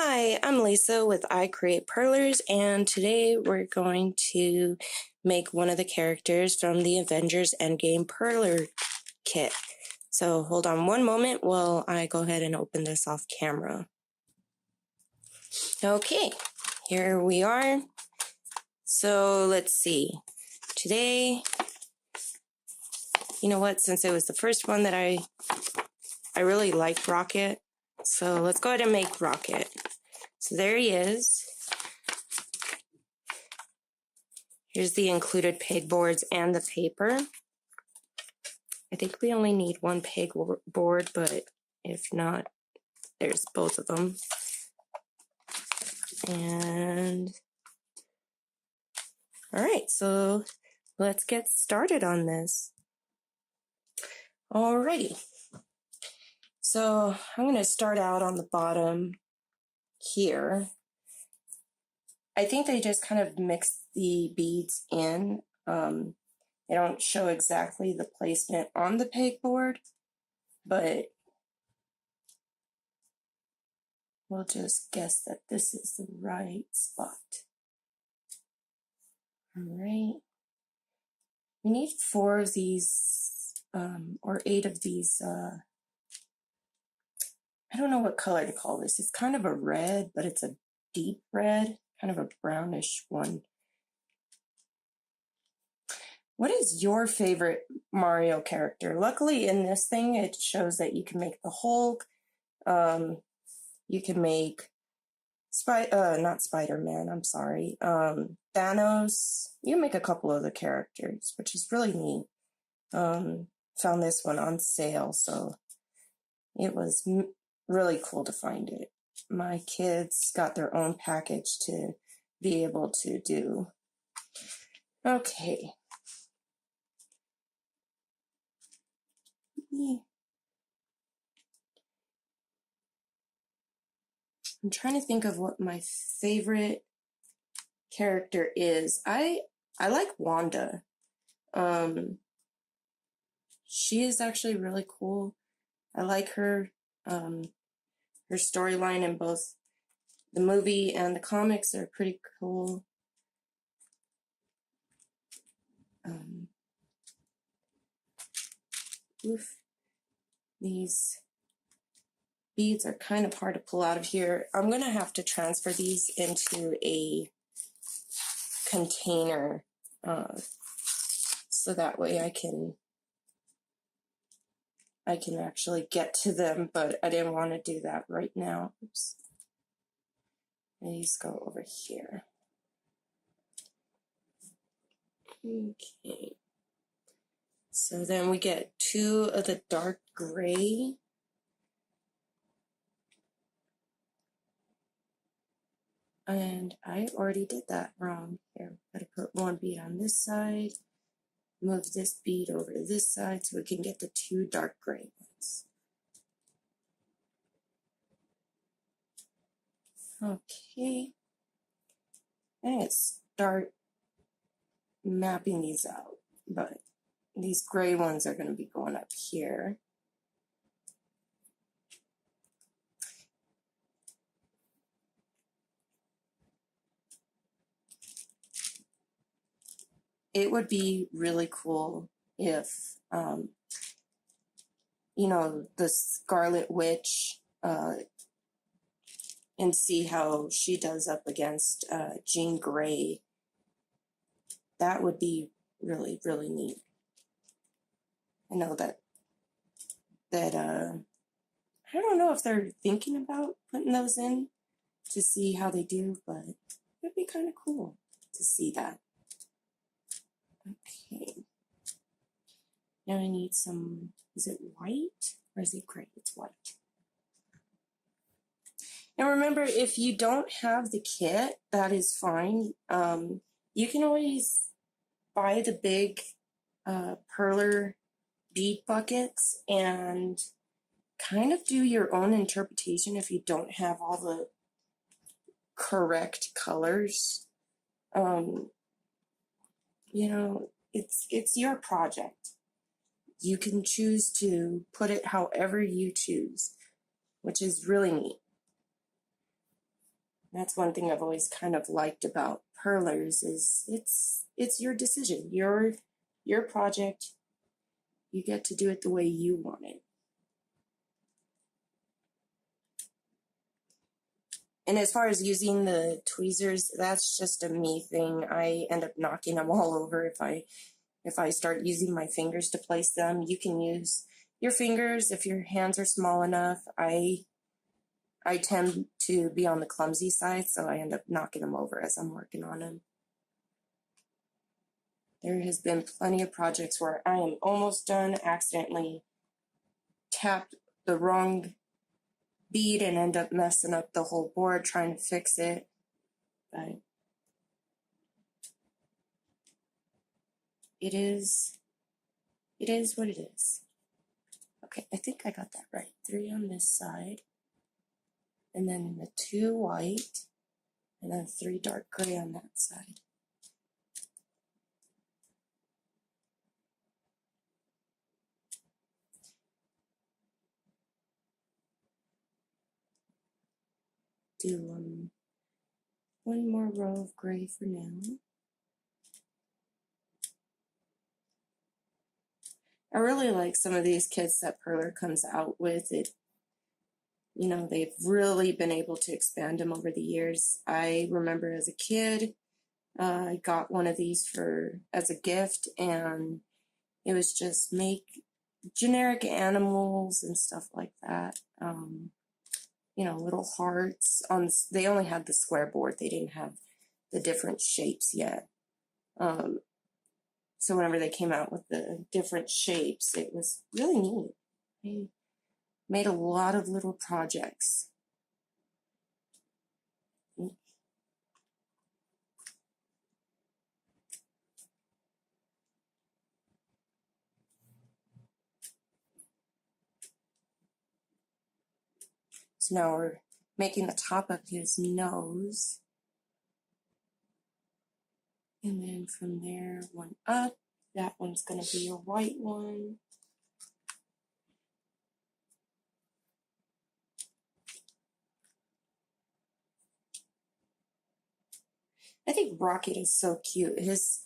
Hi, I'm Lisa with I Create Perlers, and today we're going to make one of the characters from the Avengers Endgame Perler kit. So hold on one moment while I go ahead and open this off camera. Okay, here we are. So let's see. Today, you know what, since it was the first one that I really liked Rocket, so let's go ahead and make Rocket. So there he is. Here's the included pegboards and the paper. I think we only need one pegboard, but if not, there's both of them. And all right, so let's get started on this. Alrighty. So I'm going to start out on the bottom here. I think they just kind of mix the beads in. They don't show exactly the placement on the pegboard, but we'll just guess that this is the right spot. All right. We need 4 of these, or 8 of these, I don't know what color to call this. It's kind of a red, but it's a deep red, kind of a brownish one. What is your favorite Mario character? Luckily in this thing, it shows that you can make the Hulk, you can make not Spider-Man, I'm sorry, Thanos. You can make a couple of the characters, which is really neat. Found this one on sale, so it was really cool to find it. My kids got their own package to be able to do. Okay. I'm trying to think of what my favorite character is. I like Wanda. She is actually really cool. I like her. Her storyline in both the movie and the comics are pretty cool. These beads are kind of hard to pull out of here. I'm going to have to transfer these into a container so that way I can actually get to them, but I didn't want to do that right now. Oops. These go over here. Okay. So then we get 2 of the dark gray. And I already did that wrong. Here, gotta put 1 bead on this side, move this bead over to this side so we can get the 2 dark gray ones. Okay. I'm gonna start mapping these out, but these gray ones are gonna be going up here. It would be really cool if, you know, the Scarlet Witch, and see how she does up against Jean Grey. That would be really, really neat. I know that I don't know if they're thinking about putting those in to see how they do, but it'd be kind of cool to see that. Okay. Now I need some, is it white or is it gray? It's white. And remember, if you don't have the kit, that is fine. You can always buy the big Perler bead buckets and kind of do your own interpretation if you don't have all the correct colors. You know, it's your project. You can choose to put it however you choose, which is really neat. That's one thing I've always kind of liked about Perlers is it's your decision, your project. You get to do it the way you want it. And as far as using the tweezers, that's just a me thing. I end up knocking them all over if I start using my fingers to place them. You can use your fingers if your hands are small enough. I tend to be on the clumsy side, so I end up knocking them over as I'm working on them. There has been plenty of projects where I am almost done, accidentally tapped the wrong bead and end up messing up the whole board trying to fix it. But it is what it is. Okay, I think I got that right. 3 on this side, and then the 2 white, and then 3 dark gray on that side. Do one more row of gray for now. I really like some of these kits that Perler comes out with. They've really been able to expand them over the years. I remember as a kid, I got one of these as a gift, and it was just make generic animals and stuff like that. Little hearts they only had the square board. They didn't have the different shapes yet. So whenever they came out with the different shapes, it was really neat. I made a lot of little projects. So now we're making the top of his nose. And then from there, one up. That one's going to be a white one. I think Rocket is so cute. His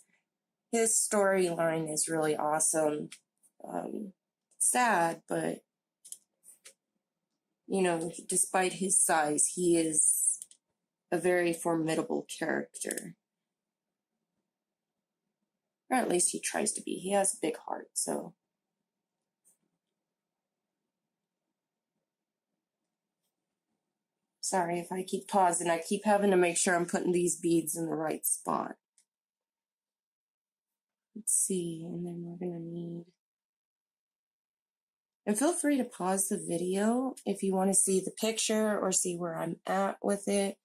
storyline is really awesome. Sad, but despite his size, he is a very formidable character. Or at least he tries to be. He has a big heart, so. Sorry if I keep pausing. I keep having to make sure I'm putting these beads in the right spot. Let's see, and then we're going to need... And feel free to pause the video if you want to see the picture or see where I'm at with it.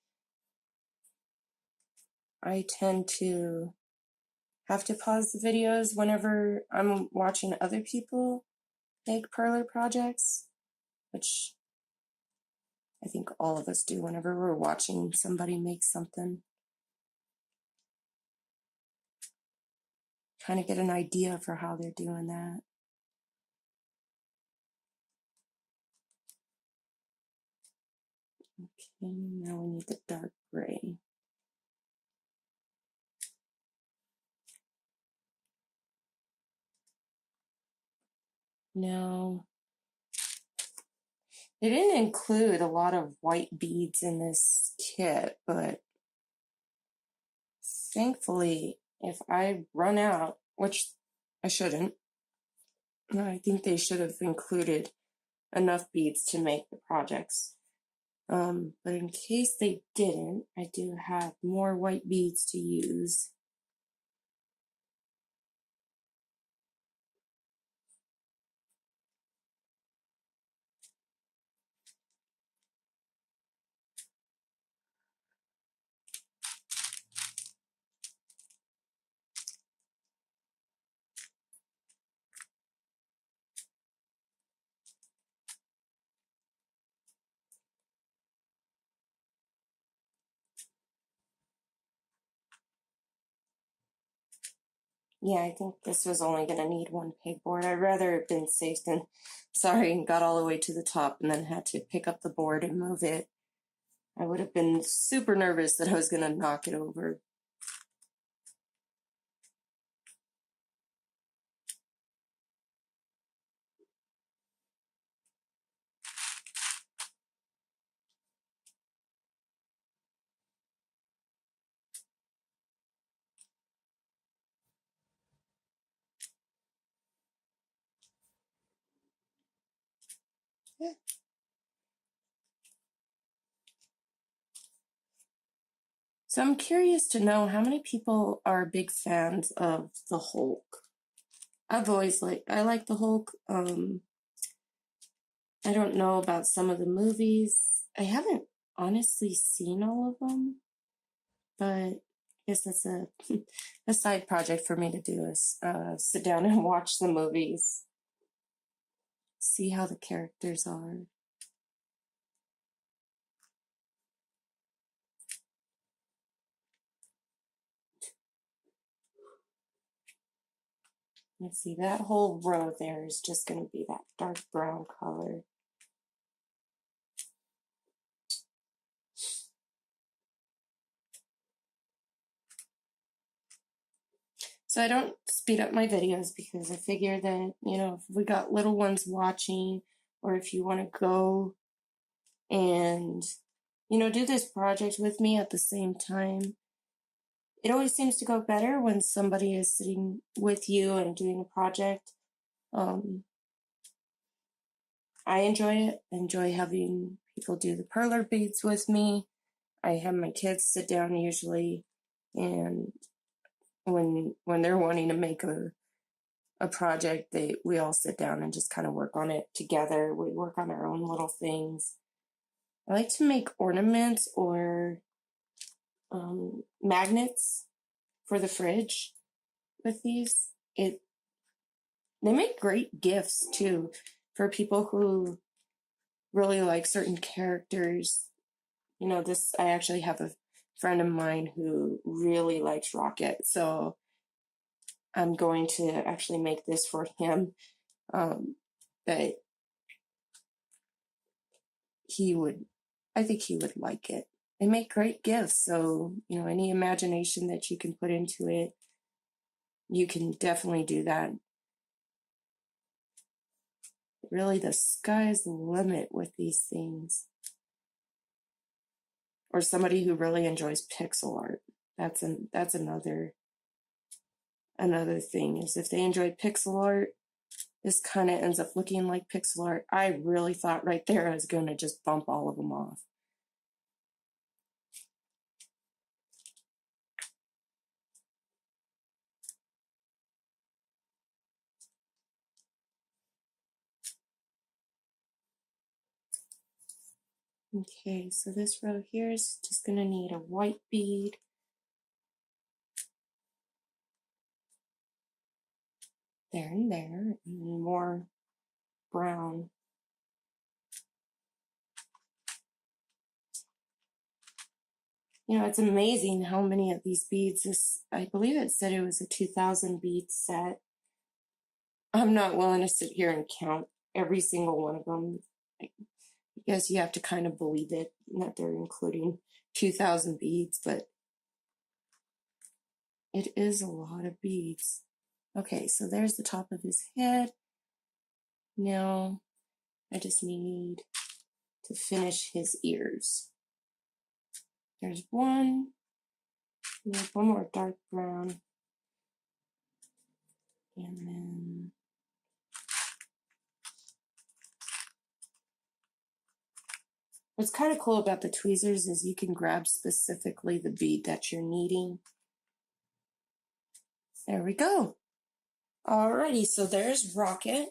I tend to have to pause the videos whenever I'm watching other people make Perler projects, which I think all of us do whenever we're watching somebody make something. Kind of get an idea for how they're doing that. Okay, now we need the dark gray. Now, they didn't include a lot of white beads in this kit, but thankfully, if I run out, which I shouldn't, I think they should have included enough beads to make the projects. But in case they didn't, I do have more white beads to use. Yeah, I think this was only going to need one pegboard. I'd rather have been safe than sorry and got all the way to the top and then had to pick up the board and move it. I would have been super nervous that I was going to knock it over. Yeah. So I'm curious to know how many people are big fans of the Hulk. I like the Hulk. I don't know about some of the movies. I haven't honestly seen all of them, but I guess that's a side project for me to do is sit down and watch the movies, see how the characters are. Let's see, that whole row there is just going to be that dark brown color. So I don't speed up my videos because I figure that, if we got little ones watching, or if you want to go and, do this project with me at the same time, it always seems to go better when somebody is sitting with you and doing a project. I enjoy it. I enjoy having people do the perler beads with me. I have my kids sit down usually, and when they're wanting to make a project, we all sit down and just kind of work on it together. We work on our own little things. I like to make ornaments or magnets for the fridge with these. They make great gifts too for people who really like certain characters. I actually have a friend of mine who really likes Rocket, so I'm going to actually make this for him. That I think he would like it. They make great gifts, so any imagination that you can put into it, you can definitely do that. Really, the sky's the limit with these things. Or somebody who really enjoys pixel art. That's another thing, is if they enjoy pixel art, this kind of ends up looking like pixel art. I really thought right there I was going to just bump all of them off. Okay, so this row here is just going to need a white bead. There and there, and more brown. It's amazing how many of these beads. I believe it said it was a 2,000 bead set. I'm not willing to sit here and count every single one of them. I guess you have to kind of believe it, that they're including 2,000 beads, but it is a lot of beads. Okay, so there's the top of his head. Now I just need to finish his ears. There's one. We have one more dark brown. And then what's kind of cool about the tweezers is you can grab specifically the bead that you're needing. There we go. Alrighty, so there's Rocket.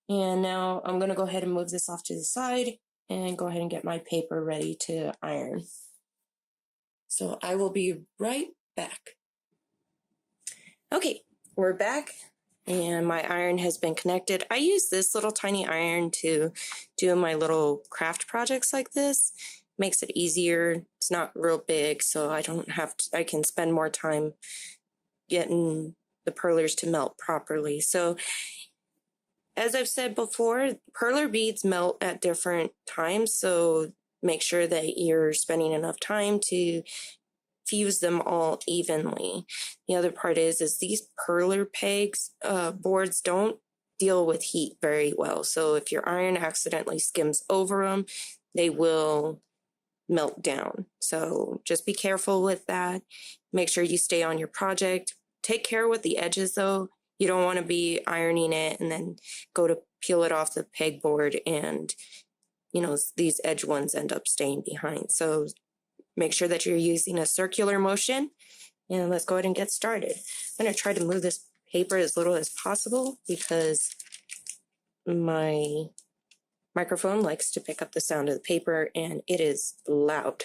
And now I'm going to go ahead and move this off to the side and go ahead and get my paper ready to iron. So I will be right back. Okay, we're back and my iron has been connected. I use this little tiny iron to do my little craft projects like this. Makes it easier. It's not real big, so I can spend more time getting the perlers to melt properly. So as I've said before, perler beads melt at different times, so make sure that you're spending enough time to fuse them all evenly. The other part is these perler pegs, boards don't deal with heat very well. So if your iron accidentally skims over them, they will melt down. So just be careful with that. Make sure you stay on your project. Take care with the edges though. You don't want to be ironing it and then go to peel it off the pegboard and, you know, these edge ones end up staying behind. So make sure that you're using a circular motion, and let's go ahead and get started. I'm going to try to move this paper as little as possible because my microphone likes to pick up the sound of the paper and it is loud.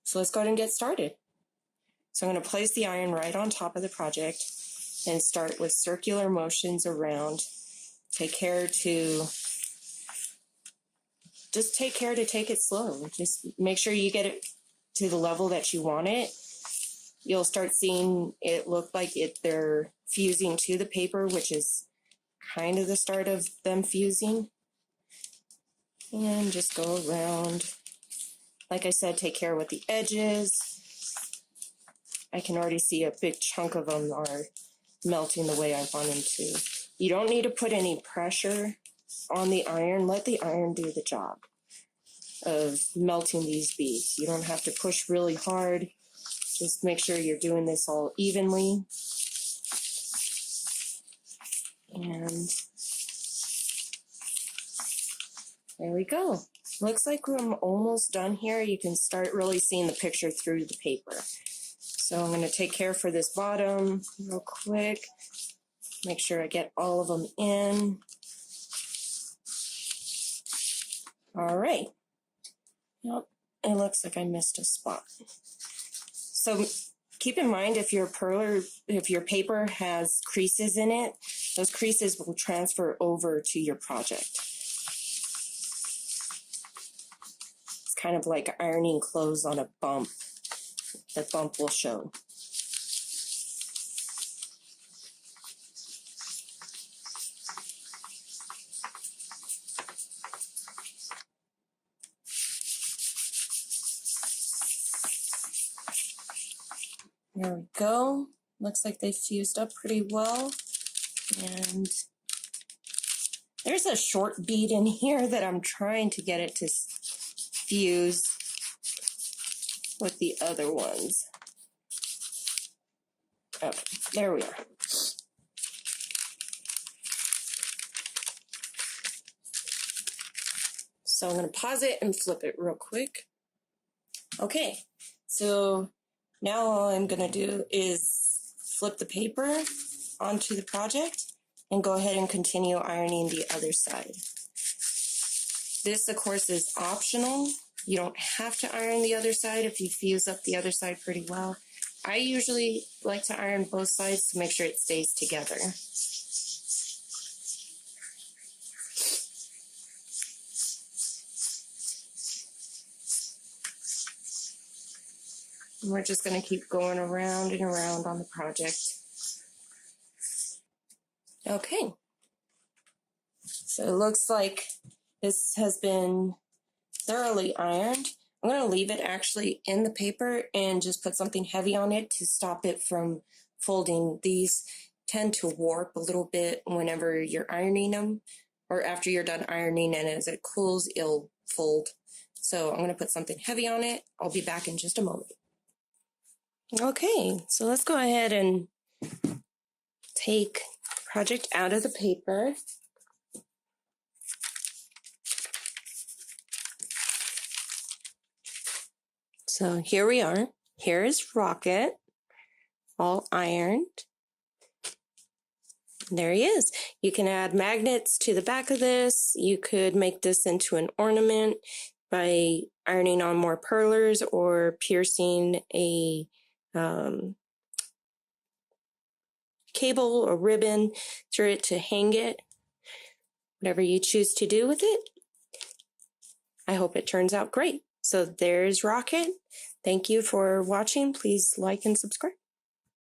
So let's go ahead and get started. So I'm going to place the iron right on top of the project and start with circular motions around. Take care to take it slow. Just make sure you get it to the level that you want it. You'll start seeing it look like they're fusing to the paper, which is kind of the start of them fusing. And just go around. Like I said, take care with the edges. I can already see a big chunk of them are melting the way I want them to. You don't need to put any pressure on the iron. Let the iron do the job of melting these beads. You don't have to push really hard. Just make sure you're doing this all evenly. And there we go. Looks like I'm almost done here. You can start really seeing the picture through the paper. So I'm going to take care for this bottom real quick. Make sure I get all of them in. All right. Yep, it looks like I missed a spot. So keep in mind if your paper has creases in it, those creases will transfer over to your project. It's kind of like ironing clothes on a bump. The bump will show. There we go. Looks like they fused up pretty well. And there's a short bead in here that I'm trying to get it to fuse with the other ones. Okay, there we are. So I'm going to pause it and flip it real quick. Okay, so now all I'm going to do is flip the paper onto the project and go ahead and continue ironing the other side. This, of course, is optional. You don't have to iron the other side if you fuse up the other side pretty well. I usually like to iron both sides to make sure it stays together. And we're just going to keep going around and around on the project. Okay. So it looks like this has been thoroughly ironed. I'm going to leave it actually in the paper and just put something heavy on it to stop it from folding. These tend to warp a little bit whenever you're ironing them, or after you're done ironing, and as it cools, it'll fold. So I'm going to put something heavy on it. I'll be back in just a moment. Okay, so let's go ahead and take the project out of the paper. So here we are. Here is Rocket, all ironed. There he is. You can add magnets to the back of this. You could make this into an ornament by ironing on more perlers or piercing a cable or ribbon through it to hang it. Whatever you choose to do with it. I hope it turns out great. So there's Rocket. Thank you for watching. Please like and subscribe.